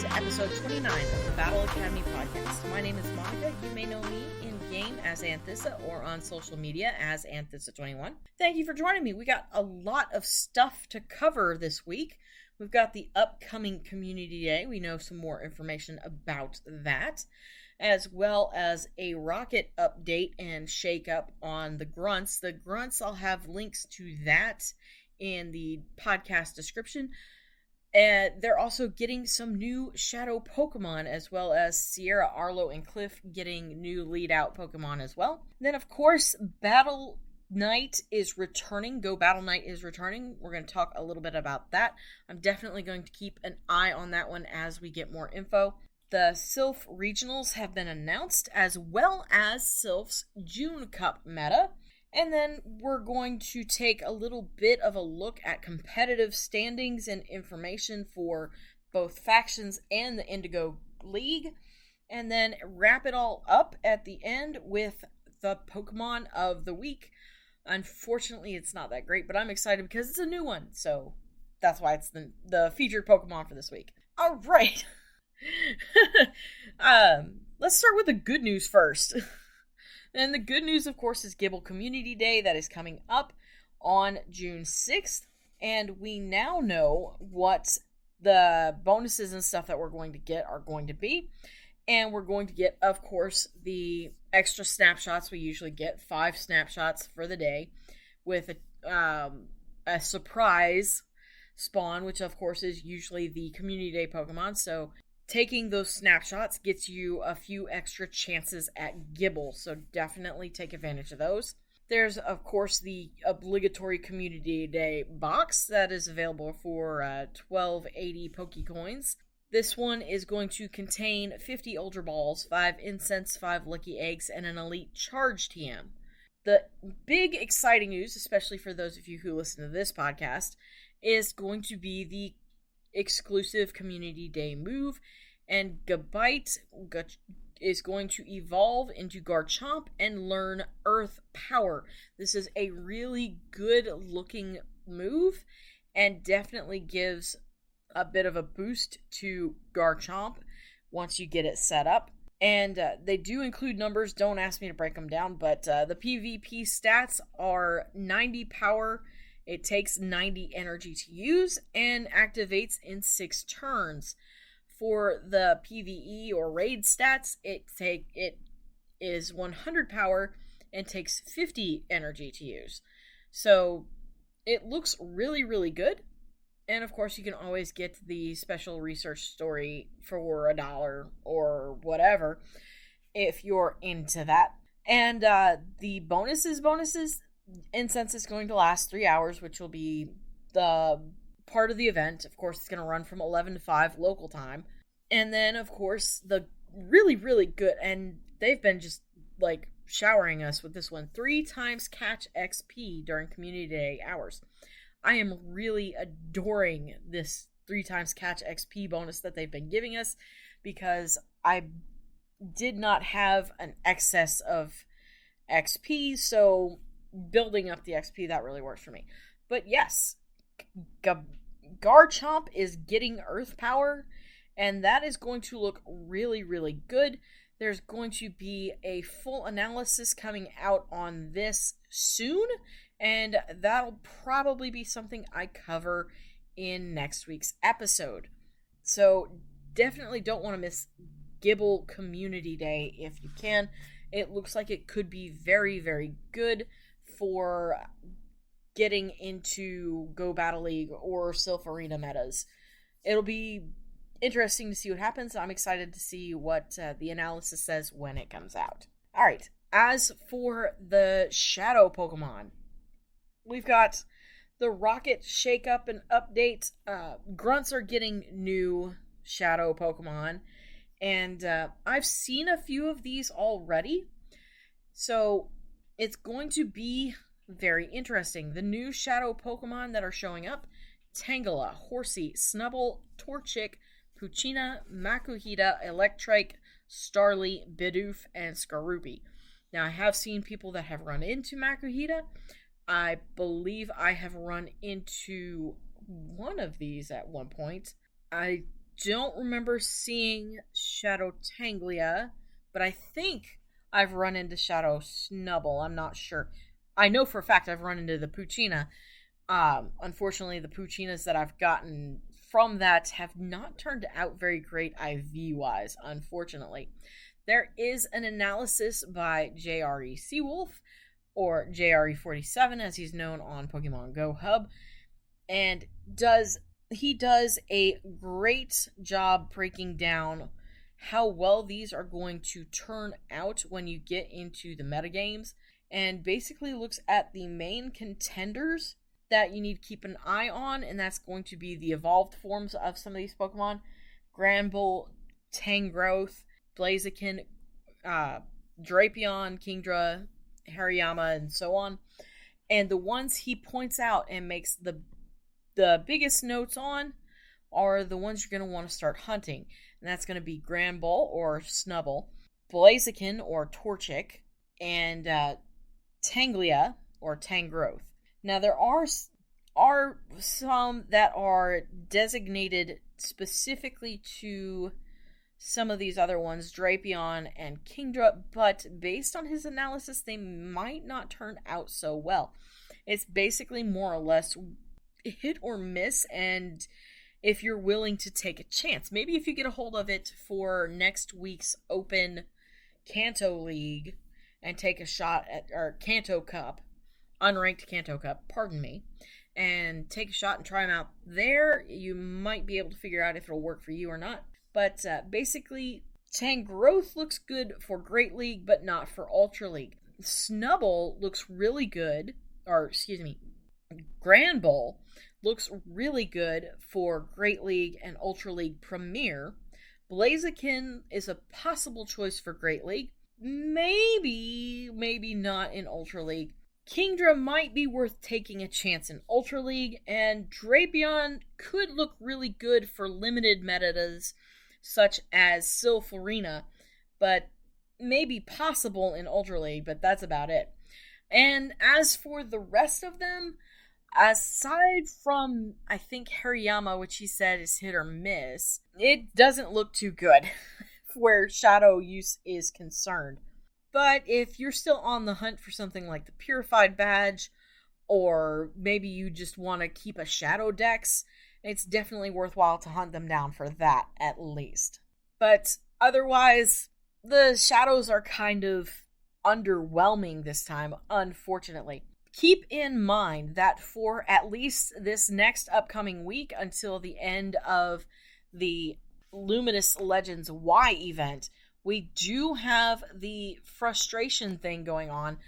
to episode 29 of the Battle Academy podcast. My name is Monica. You may know me in-game as Anthissa or on social media as Anthissa21. Thank you for joining me. We got a lot of stuff to cover this week. We've got the upcoming Community Day. We know some more information about that, as well as a rocket update and shake-up on the grunts. The grunts, I'll have links to that in the podcast description. And they're also getting some new shadow Pokemon, as well as Sierra, Arlo, and Cliff getting new lead-out Pokemon as well. Then, of course, Battle Night is returning. Go Battle Night is returning. We're going to talk a little bit about that. I'm definitely going to keep an eye on that one as we get more info. The Silph Regionals have been announced, as well as Silph's June Cup meta. And then we're going to take a little bit of a look at competitive standings and information for both factions and the Indigo League. And then wrap it all up at the end with the Pokemon of the week. Unfortunately, it's not that great, but I'm excited because it's a new one. So that's why it's the featured Pokemon for this week. All right. Let's start with the good news first. And the good news, of course, is Gible Community Day that is coming up on June 6th. And we now know what the bonuses and stuff that we're going to get are going to be. And we're going to get, of course, the extra snapshots. We usually get 5 snapshots for the day with a surprise spawn, which, of course, is usually the Community Day Pokemon. So taking those snapshots gets you a few extra chances at Gible, so definitely take advantage of those. There's, of course, the obligatory Community Day box that is available for 1280 Pokecoins. This one is going to contain 50 Ultra Balls, 5 Incense, 5 Lucky Eggs, and an Elite Charge TM. The big exciting news, especially for those of you who listen to this podcast, is going to be the exclusive Community Day move, and Gabite is going to evolve into Garchomp and learn Earth Power. This is a really good looking move and definitely gives a bit of a boost to Garchomp once you get it set up. And they do include numbers, don't ask me to break them down, but the PvP stats are 90 power. It takes 90 energy to use and activates in 6 turns. For the PvE or raid stats, it is 100 power and takes 50 energy to use. So it looks really, really good. And of course, you can always get the special research story for $1 or whatever if you're into that. And the bonuses. Incense is going to last 3 hours, which will be the part of the event. Of course, it's going to run from 11 to 5 local time. And then, of course, the really, really good, and they've been just, like, showering us with this one, 3 times catch XP during Community Day hours. I am really adoring this 3 times catch XP bonus that they've been giving us, because I did not have an excess of XP, so building up the XP, that really works for me. But yes, Garchomp is getting Earth Power, and that is going to look really, really good. There's going to be a full analysis coming out on this soon, and that'll probably be something I cover in next week's episode. So definitely don't want to miss Gible Community Day if you can. It looks like it could be very, very good for getting into Go Battle League or Silph Arena metas. It'll be interesting to see what happens. I'm excited to see what the analysis says when it comes out. Alright, as for the Shadow Pokemon, we've got the Rocket Shake-Up and Update. Grunts are getting new Shadow Pokemon, and I've seen a few of these already, so it's going to be very interesting. The new Shadow Pokemon that are showing up: Tangela, Horsey, Snubble, Torchic, Puccina, Makuhita, Electrike, Starly, Bidoof, and Skorupi. Now, I have seen people that have run into Makuhita. I believe I have run into one of these at one point. I don't remember seeing Shadow Tanglia, but I think I've run into Shadow Snubble. I'm not sure. I know for a fact I've run into the Poochyena. Unfortunately, the Poochyenas that I've gotten from that have not turned out very great IV-wise, unfortunately. There is an analysis by JRE Seawolf, or JRE47 as he's known on PokemonGOHub, and he does a great job breaking down how well these are going to turn out when you get into the metagames, and basically looks at the main contenders that you need to keep an eye on, and that's going to be the evolved forms of some of these Pokemon: Granbull, Tangrowth, Blaziken, Drapion, Kingdra, Hariyama, and so on. And the ones he points out and makes the biggest notes on are the ones you're going to want to start hunting. And that's going to be Granbull or Snubble, Blaziken or Torchic, and Tanglia or Tangrowth. Now, there are some that are designated specifically to some of these other ones, Drapion and Kingdra, but based on his analysis, they might not turn out so well. It's basically more or less hit or miss, and if you're willing to take a chance. Maybe if you get a hold of it for next week's Open Kanto League and take a shot at, or Kanto Cup, unranked Kanto Cup, pardon me, and take a shot and try them out there, you might be able to figure out if it'll work for you or not. But basically, Tangrowth looks good for Great League, but not for Ultra League. Snubble looks really good, Granbull looks really good for Great League and Ultra League Premier. Blaziken is a possible choice for Great League. Maybe not in Ultra League. Kingdra might be worth taking a chance in Ultra League, and Drapion could look really good for limited metas such as Silph Arena, but maybe possible in Ultra League, but that's about it. And as for the rest of them, aside from, I think, Hariyama, which he said is hit or miss, it doesn't look too good where shadow use is concerned. But if you're still on the hunt for something like the Purified Badge, or maybe you just want to keep a Shadow Dex, it's definitely worthwhile to hunt them down for that, at least. But otherwise, the shadows are kind of underwhelming this time, unfortunately. Keep in mind that for at least this next upcoming week until the end of the Luminous Legends Y event, we do have the frustration thing going on,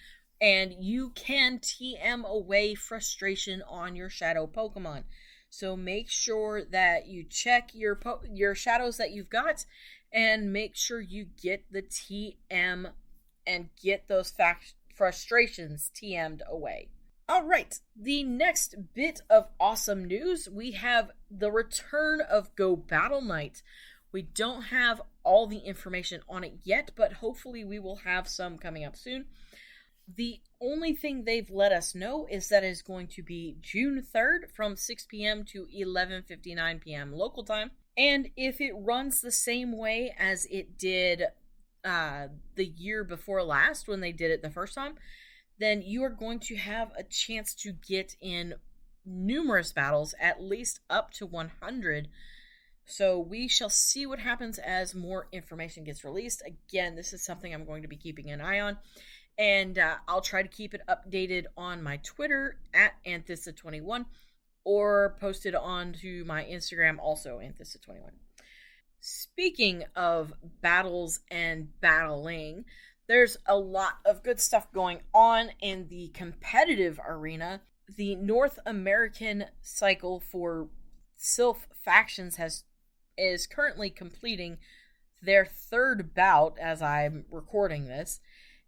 and you can TM away frustration on your shadow Pokemon. So make sure that you check your shadows that you've got, and make sure you get the TM and get those frustrations TM'd away. Alright, the next bit of awesome news, we have the return of Go Battle Night. We don't have all the information on it yet, but hopefully we will have some coming up soon. The only thing they've let us know is that it's going to be June 3rd from 6 p.m. to 11:59 p.m. local time. And if it runs the same way as it did the year before last when they did it the first time, then you are going to have a chance to get in numerous battles, at least up to 100. So we shall see what happens as more information gets released. Again, this is something I'm going to be keeping an eye on. And I'll try to keep it updated on my Twitter at Anthissa21, or post it onto my Instagram, also Anthissa21. Speaking of battles and battling, there's a lot of good stuff going on in the competitive arena. The North American cycle for Silph Factions is currently completing their third bout as I'm recording this.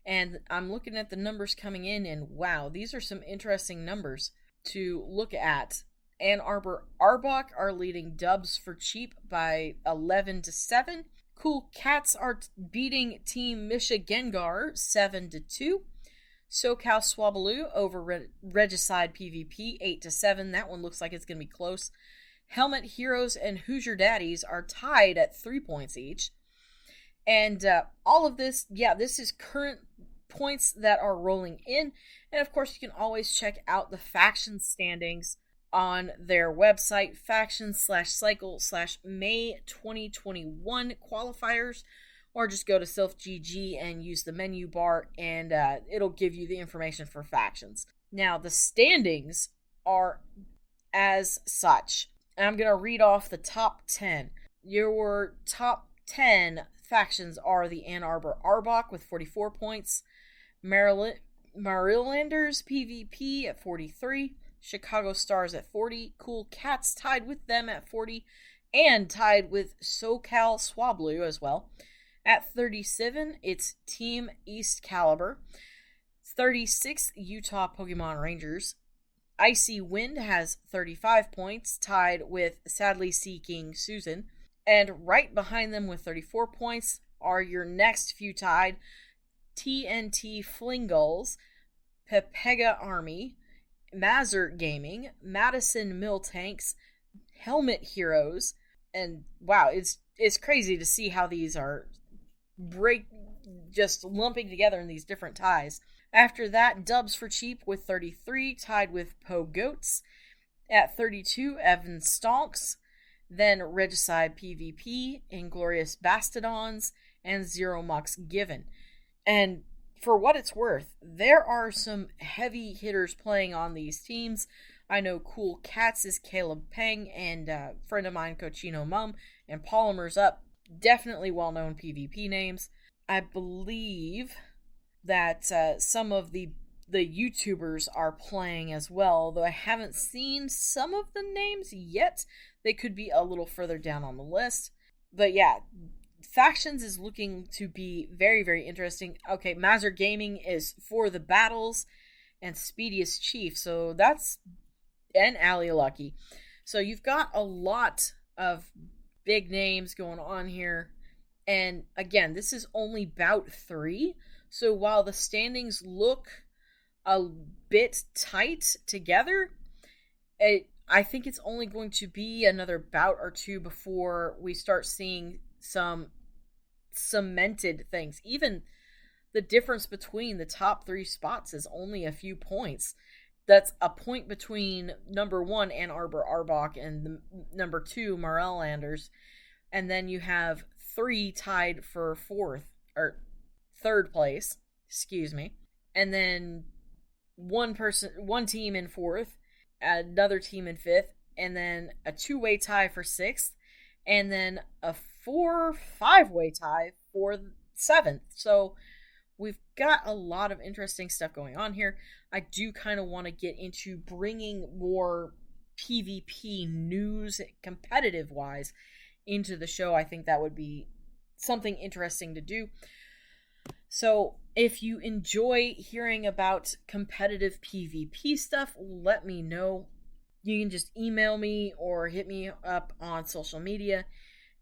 And I'm looking at the numbers coming in, and wow, these are some interesting numbers to look at. Ann Arbor Arbok are leading Dubs for Cheap by 11-7. Cool Cats are beating Team Misha Gengar 7-2. SoCal Swabbaloo over Regicide PvP 8-7. That one looks like it's going to be close. Helmet Heroes and Hoosier Daddies are tied at 3 points each. And all of this, this is current points that are rolling in. And of course, you can always check out the faction standings on their website, faction/cycle/May 2021 qualifiers, or just go to Silph GG and use the menu bar, and it'll give you the information for factions. Now, the standings are as such. And I'm going to read off the top 10. Your top 10 factions are the Ann Arbor Arbok with 44 points, Marylanders PvP at 43, Chicago Stars at 40, Cool Cats tied with them at 40, and tied with SoCal Swablu as well. At 37, it's Team East Caliber. 36, Utah Pokemon Rangers. Icy Wind has 35 points, tied with Sadly Seeking Susan. And right behind them with 34 points are your next few tied, TNT Flingulls, Pepega Army, Mazert Gaming, Madison Mill Tanks, Helmet Heroes, and wow, it's crazy to see how these are just lumping together in these different ties. After that, Dubs for Cheap with 33, tied with Po Goats. At 32, Evan Stonks, then Regicide PvP, Inglorious Bastodons, and Zero Mux Given. And for what it's worth, there are some heavy hitters playing on these teams. I know Cool Cats is Caleb Peng, and a friend of mine, Cochino Mum, and Polymer's Up. Definitely well-known PvP names. I believe that some of the YouTubers are playing as well, though I haven't seen some of the names yet. They could be a little further down on the list. But yeah, Factions is looking to be very, very interesting. Okay, Mazur Gaming is For the Battles and Speediest Chief, so that's... and Ali Lucky. So you've got a lot of big names going on here. And again, this is only bout 3. So while the standings look a bit tight together, I think it's only going to be another bout or two before we start seeing some cemented things. Even the difference between the top 3 spots is only a few points. That's a point between number 1 Ann Arbor Arbok and the number 2 Morelanders, and then you have 3 tied for third place, and then one team in 4th, another team in 5th, and then a 2-way tie for 6th, and then a 5-way tie for 7th. So we've got a lot of interesting stuff going on here. I do kind of want to get into bringing more PvP news, competitive-wise, into the show. I think that would be something interesting to do. So if you enjoy hearing about competitive PvP stuff, let me know. You can just email me or hit me up on social media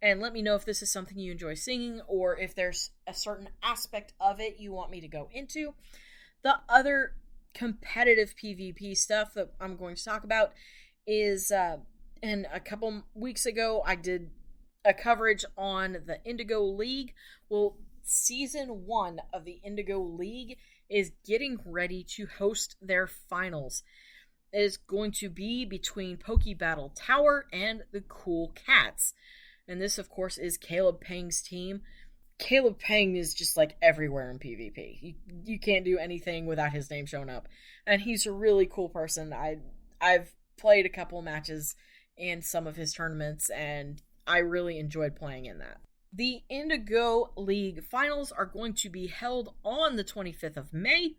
and let me know if this is something you enjoy seeing or if there's a certain aspect of it you want me to go into. The other competitive PvP stuff that I'm going to talk about is, and a couple weeks ago I did a coverage on the Indigo League. Well, Season 1 of the Indigo League is getting ready to host their finals. It is going to be between Pokebattle Tower and the Cool Cats. And this, of course, is Caleb Peng's team. Caleb Peng is just like everywhere in PvP. You can't do anything without his name showing up. And he's a really cool person. I've played a couple matches in some of his tournaments, and I really enjoyed playing in that. The Indigo League finals are going to be held on the 28th of May,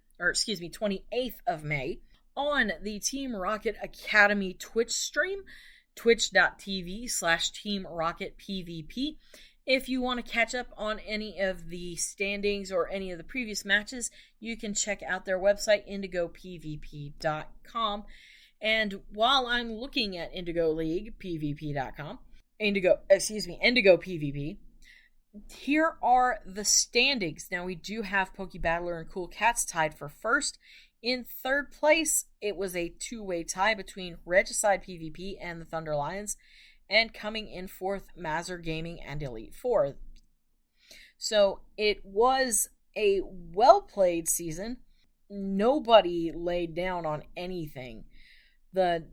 on the Team Rocket Academy Twitch stream, twitch.tv/Team Rocket PvP. If you want to catch up on any of the standings or any of the previous matches, you can check out their website, indigopvp.com. And while I'm looking at Indigo League, PvP.com, Indigo PvP, here are the standings. Now, we do have Pokebattler and Cool Cats tied for first In third place, it was a two-way tie between Regicide PvP and the Thunder Lions, and coming in fourth, Mazur Gaming and Elite Four. So it was a well-played season. Nobody laid down on anything. The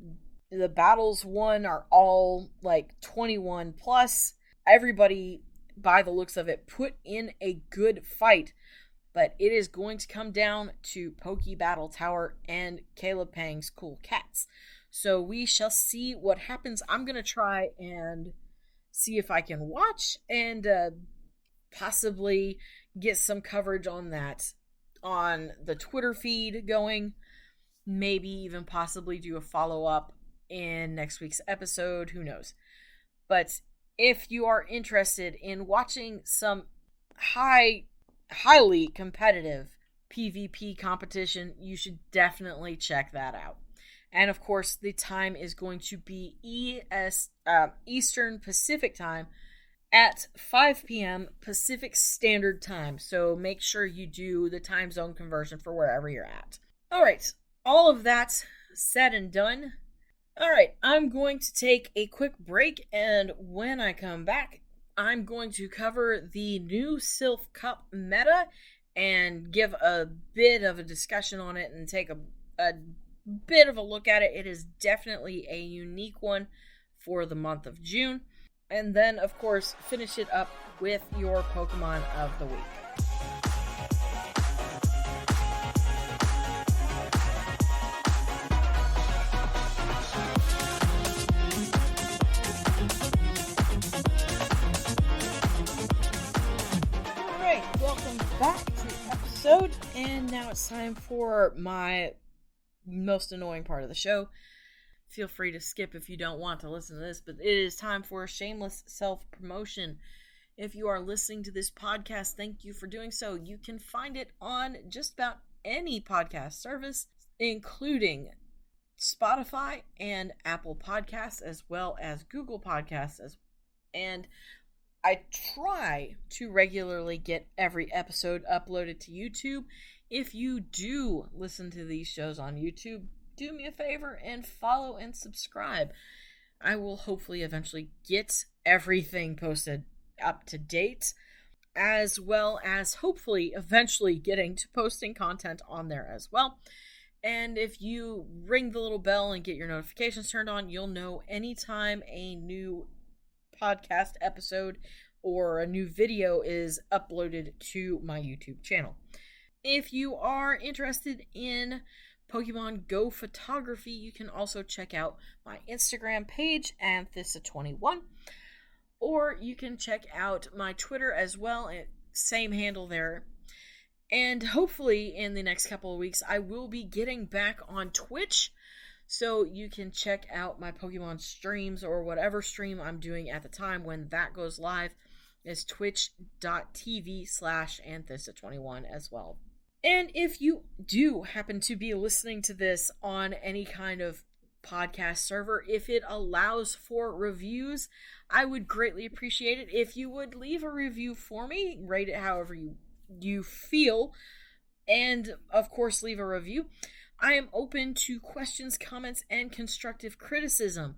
battles won are all like 21 plus. Everybody, by the looks of it, put in a good fight. But it is going to come down to Poke Battle Tower and Caleb Pang's Cool Cats. So we shall see what happens. I'm going to try and see if I can watch and possibly get some coverage on that on the Twitter feed going. Maybe even possibly do a follow-up in next week's episode. Who knows? But if you are interested in watching some highly competitive PvP competition, you should definitely check that out. And of course, the time is going to be Eastern Pacific Time at 5 p.m. Pacific Standard Time. So make sure you do the time zone conversion for wherever you're at. All right, all of that said and done. All right, I'm going to take a quick break, and when I come back, I'm going to cover the new Silph Cup meta and give a bit of a discussion on it and take a bit of a look at it. It is definitely a unique one for the month of June. And then, of course, finish it up with your Pokemon of the week. Welcome back to the episode, and now it's time for my most annoying part of the show. Feel free to skip if you don't want to listen to this, but it is time for shameless self-promotion. If you are listening to this podcast, thank you for doing so. You can find it on just about any podcast service, including Spotify and Apple Podcasts, as well as Google Podcasts, and I try to regularly get every episode uploaded to YouTube. If you do listen to these shows on YouTube, do me a favor and follow and subscribe. I will hopefully eventually get everything posted up to date, as well as hopefully eventually getting to posting content on there as well. And if you ring the little bell and get your notifications turned on, you'll know anytime a new podcast episode or a new video is uploaded to my YouTube channel. If you are interested in Pokemon Go photography, you can also check out my Instagram page, Anthissa21, or you can check out my Twitter as well, same handle there. And hopefully in the next couple of weeks, I will be getting back on Twitch, so you can check out my Pokemon streams or whatever stream I'm doing at the time when that goes live is twitch.tv/Anthissa21 as well. And if you do happen to be listening to this on any kind of podcast server, if it allows for reviews, I would greatly appreciate it if you would leave a review for me, rate it however you feel, and of course leave a review. I am open to questions, comments, and constructive criticism.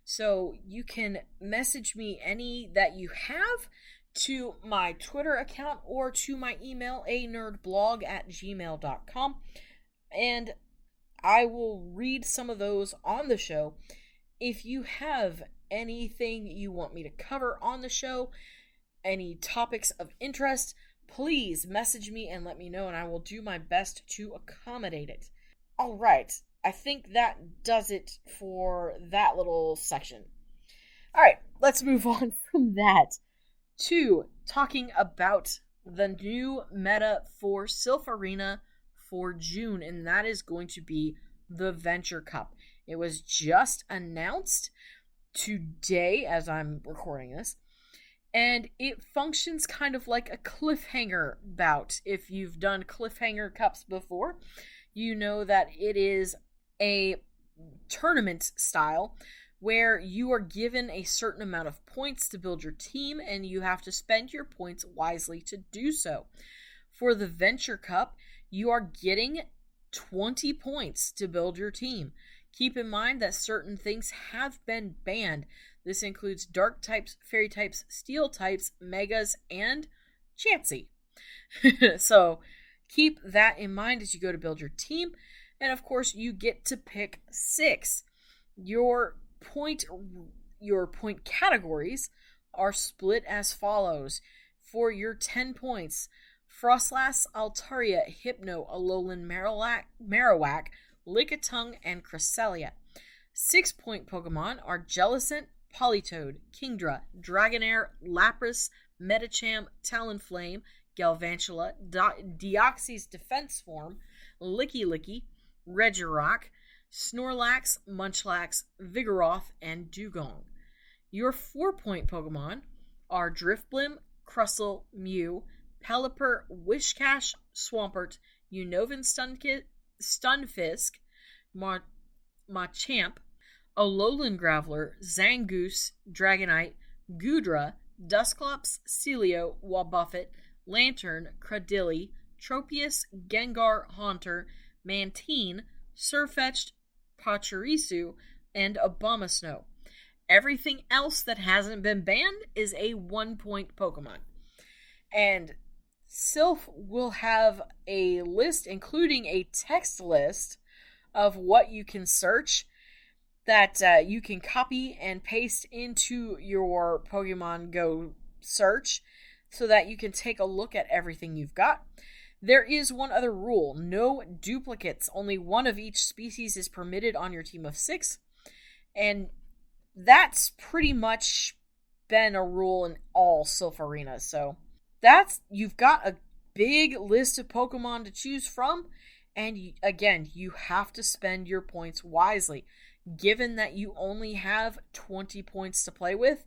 So you can message me any that you have to my Twitter account or to my email, anerdblog@gmail.com. And I will read some of those on the show. If you have anything you want me to cover on the show, any topics of interest, please message me and let me know, and I will do my best to accommodate it. All right, I think that does it for that little section. All right, let's move on from that to talking about the new meta for Silph Arena for June, and that is going to be the Venture Cup. It was just announced today as I'm recording this, and it functions kind of like a cliffhanger bout. If you've done cliffhanger cups before, you know that it is a tournament style where you are given a certain amount of points to build your team, and you have to spend your points wisely to do so. For the Venture Cup, you are getting 20 points to build your team. Keep in mind that certain things have been banned. This includes dark types, fairy types, steel types, megas, and Chansey. So keep that in mind as you go to build your team. And of course, you get to pick 6. Your point categories are split as follows. For your 10 points, Frostlass, Altaria, Hypno, Alolan Marowak, Lickitung, and Cresselia. 6-point Pokemon are Jellicent, Politoed, Kingdra, Dragonair, Lapras, Medicham, Talonflame, Galvantula, Deoxys Defense Form, Licky, Regirock, Snorlax, Munchlax, Vigoroth, and Dugong. Your 4-point Pokemon are Drifblim, Crustle, Mew, Pelipper, Wishcash, Swampert, Unova Stunfisk, Machamp, Alolan Graveler, Zangoose, Dragonite, Goodra, Dusclops, Celio, Wobbuffet, Lantern, Cradily, Tropius, Gengar, Haunter, Mantine, Sirfetch'd, Pachirisu, and Abomasnow. Everything else that hasn't been banned is a 1-point Pokemon. And Silph will have a list, including a text list, of what you can search that you can copy and paste into your Pokemon Go search so that you can take a look at everything you've got. There is one other rule. No duplicates. Only one of each species is permitted on your team of 6. And that's pretty much been a rule in all Silph Arena. So you've got a big list of Pokemon to choose from. And again, you have to spend your points wisely. Given that you only have 20 points to play with,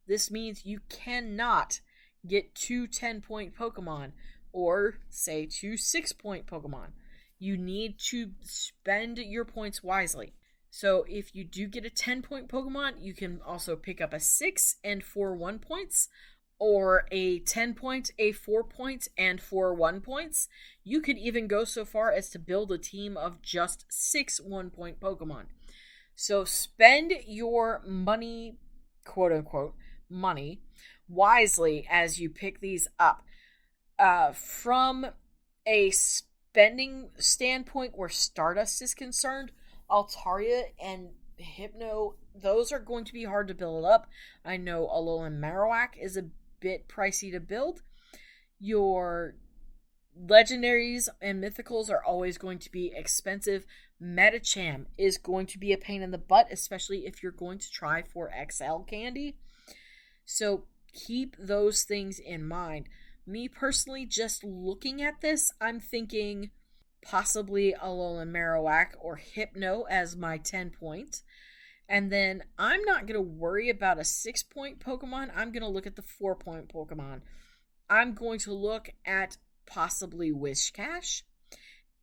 this means you cannot get 2 10-point Pokemon or, say, 2 6-point Pokemon. You need to spend your points wisely. So if you do get a 10-point Pokemon, you can also pick up a 6 and 4 1-points, or a 10-point, a 4-point, and 4 1-points. You could even go so far as to build a team of just 6 1-point Pokemon. So spend your money, quote-unquote, money, wisely as you pick these up. From a spending standpoint where Stardust is concerned, Altaria and Hypno, those are going to be hard to build up. I know Alolan Marowak is a bit pricey to build. Your legendaries and mythicals are always going to be expensive. Medicham is going to be a pain in the butt, especially if you're going to try for XL candy. So keep those things in mind. Me personally, just looking at this, I'm thinking possibly Alolan Marowak or Hypno as my 10-point. And then I'm not going to worry about a 6-point Pokemon. I'm going to look at the 4-point Pokemon. I'm going to look at possibly Wishcash.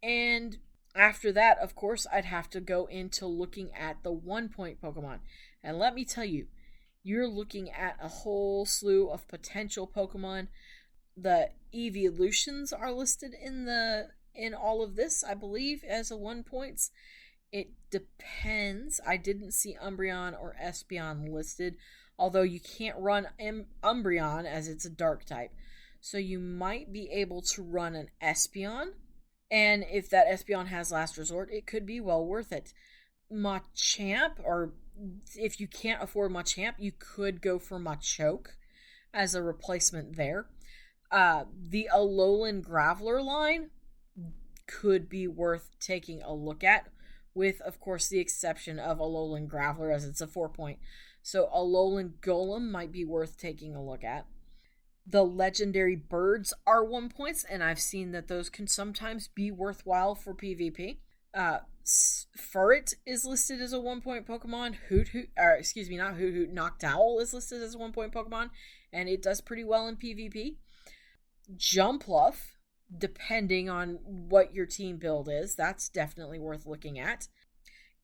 And after that, of course, I'd have to go into looking at the 1-point Pokemon. And let me tell you, you're looking at a whole slew of potential Pokemon. The evolutions are listed in all of this, I believe, as a 1-points. It depends. I didn't see Umbreon or Espeon listed, although you can't run Umbreon as it's a dark type. So you might be able to run an Espeon, and if that Espeon has Last Resort, it could be well worth it. Machamp, or if you can't afford Machamp, you could go for Machoke as a replacement there. The Alolan Graveler line could be worth taking a look at, with, of course, the exception of Alolan Graveler as it's a 4-point. So Alolan Golem might be worth taking a look at. The legendary birds are 1-points, and I've seen that those can sometimes be worthwhile for PvP. Furret is listed as a 1-point Pokemon. Noctowl is listed as a 1-point Pokemon, and it does pretty well in PvP. Jumpluff, depending on what your team build is, that's definitely worth looking at.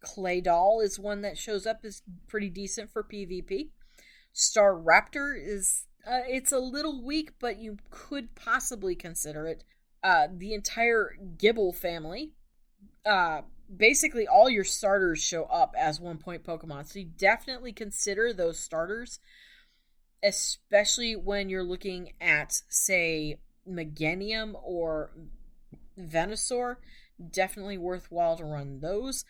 Claydol is one that shows up as pretty decent for PvP. Staraptor is, it's a little weak, but you could possibly consider it. The entire Gibble family, basically all your starters show up as 1-point Pokemon. So you definitely consider those starters, especially when you're looking at, say, Meganium or Venusaur. Definitely worthwhile to run those.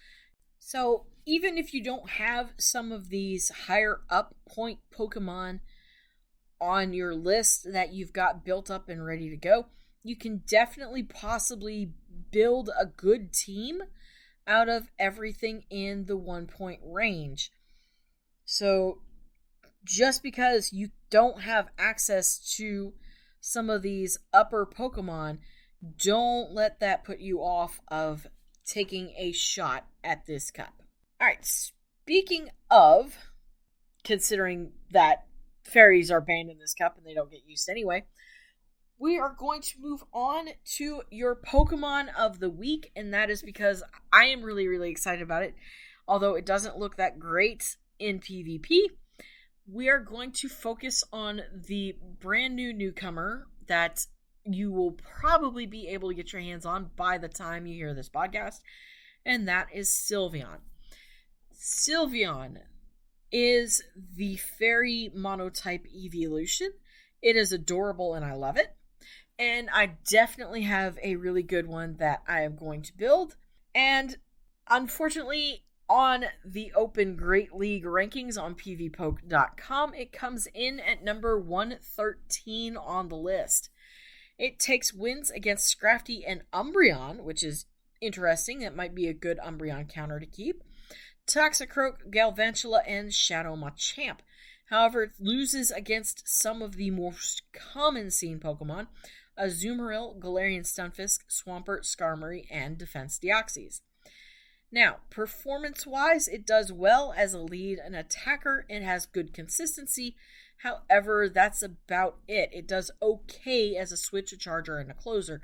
So even if you don't have some of these higher up point Pokemon on your list that you've got built up and ready to go, you can definitely possibly build a good team out of everything in the 1-point range. So just because you don't have access to some of these upper Pokemon, don't let that put you off of taking a shot at this cup. Alright, speaking of considering that fairies are banned in this cup and they don't get used anyway, we are going to move on to your Pokemon of the week, and that is because I am really, really excited about it. Although it doesn't look that great in PvP, we are going to focus on the brand new newcomer that you will probably be able to get your hands on by the time you hear this podcast, and that is Sylveon. Sylveon is the fairy monotype evolution. It is adorable and I love it. And I definitely have a really good one that I am going to build. And unfortunately, on the Open Great League rankings on pvpoke.com, it comes in at number 113 on the list. It takes wins against Scrafty and Umbreon, which is interesting. That might be a good Umbreon counter to keep. Toxicroak, Galvantula, and Shadow Machamp. However, it loses against some of the most common seen Pokemon: Azumarill, Galarian Stunfisk, Swampert, Skarmory, and Defense Deoxys. Now, performance-wise, it does well as a lead and attacker. It has good consistency. However, that's about it. It does okay as a switch, a charger, and a closer.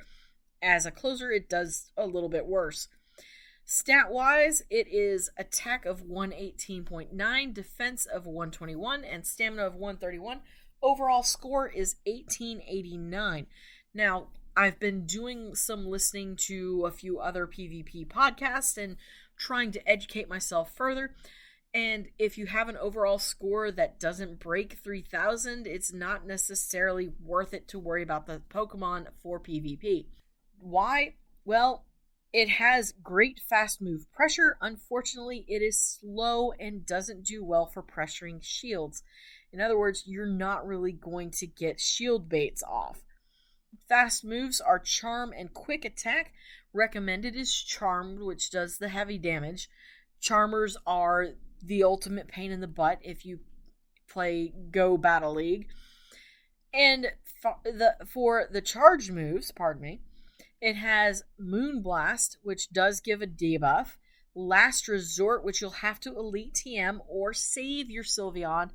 As a closer, it does a little bit worse. Stat-wise, it is attack of 118.9, defense of 121, and stamina of 131. Overall score is 1889. Now, I've been doing some listening to a few other PvP podcasts and trying to educate myself further. And if you have an overall score that doesn't break 3,000, it's not necessarily worth it to worry about the Pokemon for PvP. Why? Well, it has great fast move pressure. Unfortunately, it is slow and doesn't do well for pressuring shields. In other words, you're not really going to get shield baits off. Fast moves are Charm and Quick Attack. Recommended is Charmed, which does the heavy damage. Charmers are the ultimate pain in the butt if you play Go Battle League. And for the charge moves, it has Moonblast, which does give a debuff. Last Resort, which you'll have to Elite TM or save your Sylveon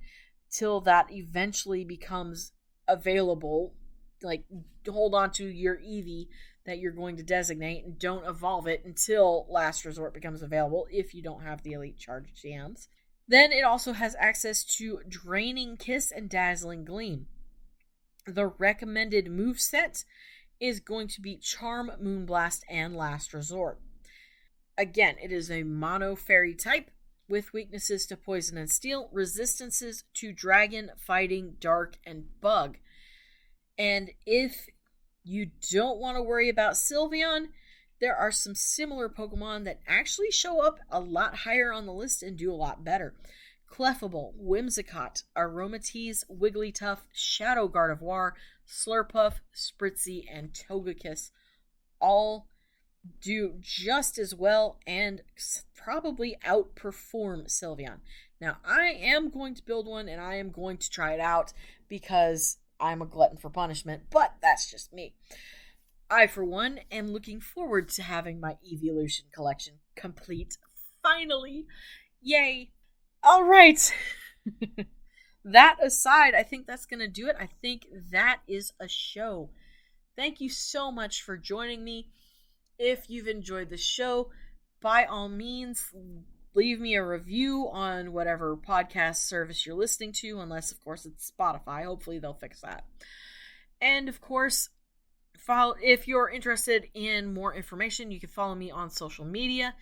till that eventually becomes available. Like, hold on to your Eevee that you're going to designate and don't evolve it until Last Resort becomes available if you don't have the Elite Charge TMs. Then it also has access to Draining Kiss and Dazzling Gleam. The recommended moveset is going to be Charm, Moonblast, and Last Resort. Again, it is a mono fairy type with weaknesses to Poison and Steel, resistances to Dragon, Fighting, Dark, and Bug. And if you don't want to worry about Sylveon, there are some similar Pokemon that actually show up a lot higher on the list and do a lot better. Clefable, Whimsicott, Aromatisse, Wigglytuff, Shadow Gardevoir, Slurpuff, Spritzy, and Togekiss all do just as well and probably outperform Sylveon. Now, I am going to build one and I am going to try it out because I'm a glutton for punishment, but that's just me. I, for one, am looking forward to having my Evolution collection complete. Finally! Yay! Alright! That aside, I think that's going to do it. I think that is a show. Thank you so much for joining me. If you've enjoyed the show, by all means, leave me a review on whatever podcast service you're listening to, unless, of course, it's Spotify. Hopefully they'll fix that. And, of course, if you're interested in more information, you can follow me on social media,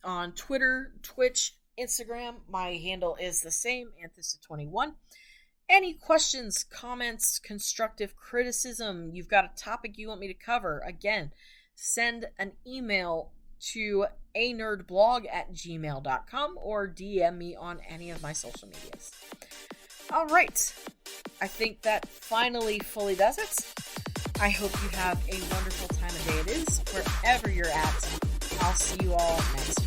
on Twitter, Twitch, Instagram. My handle is the same, Anthista21. Any questions, comments, constructive criticism, you've got a topic you want me to cover, again, send an email to anerdblog@gmail.com or DM me on any of my social medias. All right. I think that finally fully does it. I hope you have a wonderful time of day it is, wherever you're at. I'll see you all next